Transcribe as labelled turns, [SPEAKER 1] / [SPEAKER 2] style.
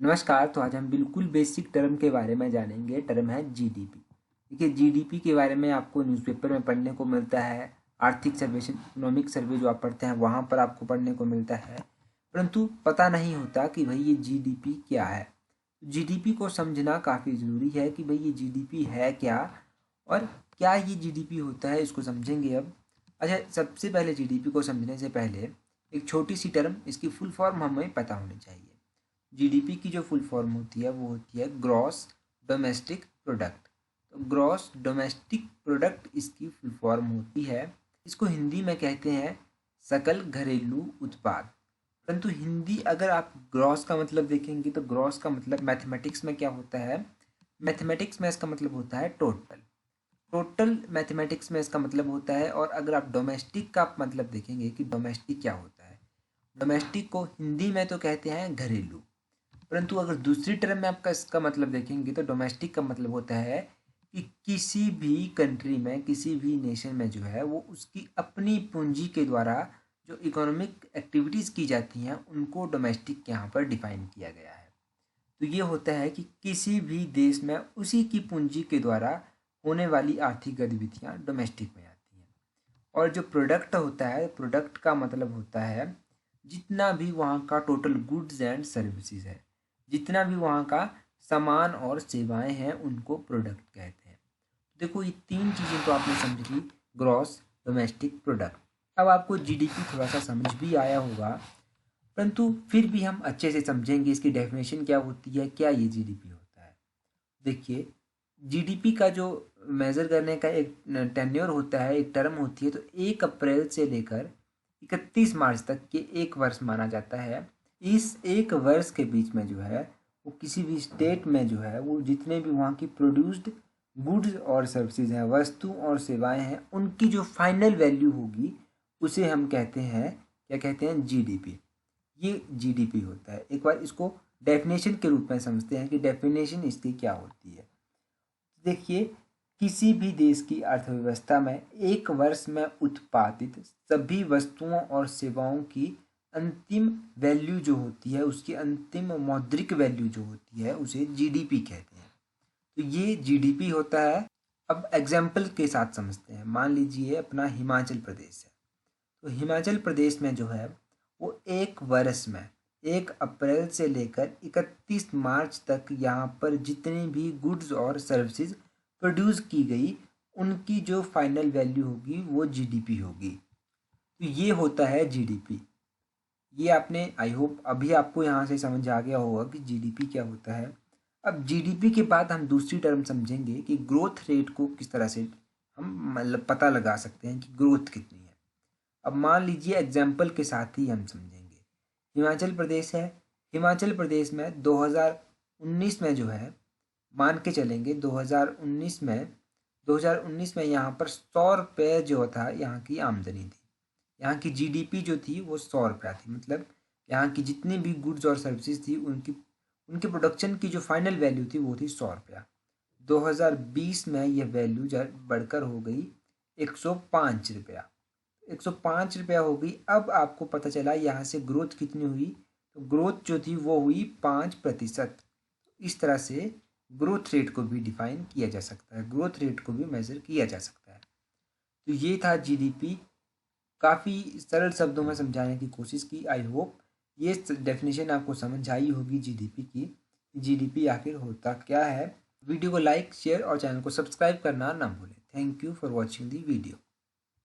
[SPEAKER 1] नमस्कार। तो आज हम बिल्कुल बेसिक टर्म के बारे में जानेंगे। टर्म है जीडीपी। देखिए, जीडीपी के बारे में आपको न्यूज़पेपर में पढ़ने को मिलता है, आर्थिक सर्वेक्षण इकोनॉमिक सर्वे जो आप पढ़ते हैं वहाँ पर आपको पढ़ने को मिलता है, परंतु पता नहीं होता कि भाई ये जीडीपी क्या है। जीडीपी को समझना काफ़ी ज़रूरी है कि भाई ये जीडीपी है क्या और क्या ये जीडीपी होता है, इसको समझेंगे अब। अच्छा, सबसे पहले जीडीपी को समझने से पहले एक छोटी सी टर्म, इसकी फुल फॉर्म हमें पता होनी चाहिए। जीडीपी की जो फुल फॉर्म होती है वो होती है ग्रॉस डोमेस्टिक प्रोडक्ट। तो ग्रॉस डोमेस्टिक प्रोडक्ट इसकी फुल फॉर्म होती है। इसको हिंदी में कहते हैं सकल घरेलू उत्पाद। परंतु हिंदी अगर आप ग्रॉस का मतलब देखेंगे तो ग्रॉस का मतलब मैथमेटिक्स में क्या होता है, मैथमेटिक्स में इसका मतलब होता है टोटल। टोटल मैथमेटिक्स में इसका मतलब होता है। और अगर आप डोमेस्टिक का मतलब देखेंगे कि डोमेस्टिक क्या होता है, डोमेस्टिक को हिंदी में तो कहते हैं घरेलू, परंतु अगर दूसरी टर्म में आपका इसका मतलब देखेंगे तो डोमेस्टिक का मतलब होता है कि किसी भी कंट्री में, किसी भी नेशन में जो है वो उसकी अपनी पूंजी के द्वारा जो इकोनॉमिक एक्टिविटीज़ की जाती हैं उनको डोमेस्टिक यहाँ पर डिफाइन किया गया है। तो ये होता है कि किसी भी देश में उसी की पूंजी के द्वारा होने वाली आर्थिक गतिविधियाँ डोमेस्टिक में आती हैं। और जो प्रोडक्ट होता है, प्रोडक्ट का मतलब होता है जितना भी वहाँ का टोटल गुड्स एंड सर्विसेज है, जितना भी वहाँ का सामान और सेवाएं हैं उनको प्रोडक्ट कहते हैं। देखो, ये तीन चीज़ें तो आपने समझ ली, ग्रॉस डोमेस्टिक प्रोडक्ट। अब आपको जीडीपी थोड़ा सा समझ भी आया होगा, परंतु फिर भी हम अच्छे से समझेंगे इसकी डेफिनेशन क्या होती है, क्या ये जीडीपी होता है। देखिए, जीडीपी का जो मेज़र करने का एक टेन्योर होता है, एक टर्म होती है, तो 1 अप्रैल से लेकर 31 मार्च तक के एक वर्ष माना जाता है। इस एक वर्ष के बीच में जो है वो किसी भी स्टेट में जो है वो जितने भी वहाँ की प्रोड्यूस्ड गुड्स और सर्विसेज हैं, वस्तु और सेवाएं हैं, उनकी जो फाइनल वैल्यू होगी उसे हम कहते हैं, क्या कहते हैं, जीडीपी। ये जीडीपी होता है। एक बार इसको डेफिनेशन के रूप में समझते हैं कि डेफिनेशन इसकी क्या होती है। देखिए, किसी भी देश की अर्थव्यवस्था में एक वर्ष में उत्पादित सभी वस्तुओं और सेवाओं की अंतिम वैल्यू जो होती है, उसकी अंतिम मौद्रिक वैल्यू जो होती है, उसे जीडीपी कहते हैं। तो ये जीडीपी होता है। अब एग्जाम्पल के साथ समझते हैं। मान लीजिए अपना हिमाचल प्रदेश है, तो हिमाचल प्रदेश में जो है वो एक वर्ष में 1 अप्रैल से लेकर 31 मार्च तक यहाँ पर जितनी भी गुड्स और सर्विसेज प्रोड्यूस की गई उनकी जो फाइनल वैल्यू होगी वो जीडीपी होगी। तो ये होता है जीडीपी। ये आपने, आई होप अभी आपको यहाँ से समझ आ गया होगा कि जीडीपी क्या होता है। अब जीडीपी के बाद हम दूसरी टर्म समझेंगे कि ग्रोथ रेट को किस तरह से हम मतलब पता लगा सकते हैं कि ग्रोथ कितनी है। अब मान लीजिए एग्जाम्पल के साथ ही हम समझेंगे। हिमाचल प्रदेश है, हिमाचल प्रदेश में 2019 में जो है, मान के चलेंगे 2019 में यहाँ पर 100 रुपये जो था यहाँ की आमदनी थी। यहाँ की जीडीपी जो थी वो 100 रुपया थी। मतलब यहाँ की जितनी भी गुड्स और सर्विसेज थी उनकी उनके प्रोडक्शन की जो फाइनल वैल्यू थी वो थी 100 रुपया। 2020 में यह वैल्यू बढ़कर हो गई 105 रुपया। 105 रुपया हो गई। अब आपको पता चला यहाँ से ग्रोथ कितनी हुई, तो ग्रोथ जो थी वो हुई 5%। इस तरह से ग्रोथ रेट को भी डिफाइन किया जा सकता है, ग्रोथ रेट को भी मेजर किया जा सकता है। तो ये था जीडीपी। काफ़ी सरल शब्दों में समझाने की कोशिश की। आई होप ये डेफिनेशन आपको समझ आई होगी जीडीपी की, जीडीपी आखिर होता क्या है। वीडियो को लाइक, शेयर और चैनल को सब्सक्राइब करना ना भूलें। Thank you for watching the video.